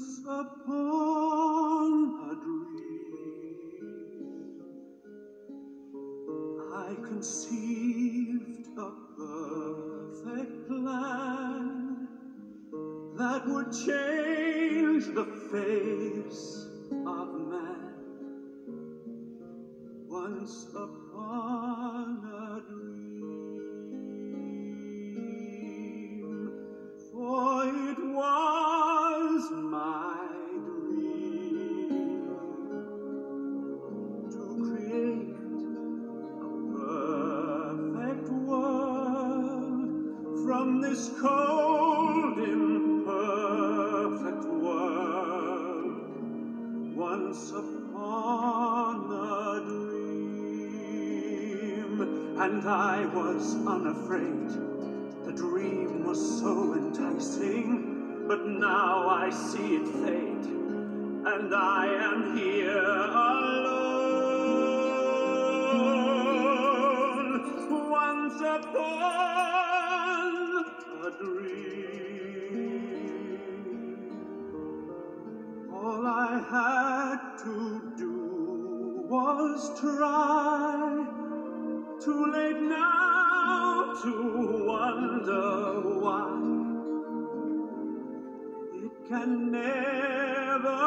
Once upon a dream, I conceived a perfect plan that would change the face of man. Once upon a dream, for it was my dream to create a perfect world from this cold, imperfect world. Once upon a dream, and I was unafraid. The dream was so enticing, but now I see it fade, and I am here alone. Once upon a dream, all I had to do was try. Too late now to wonder why. It can never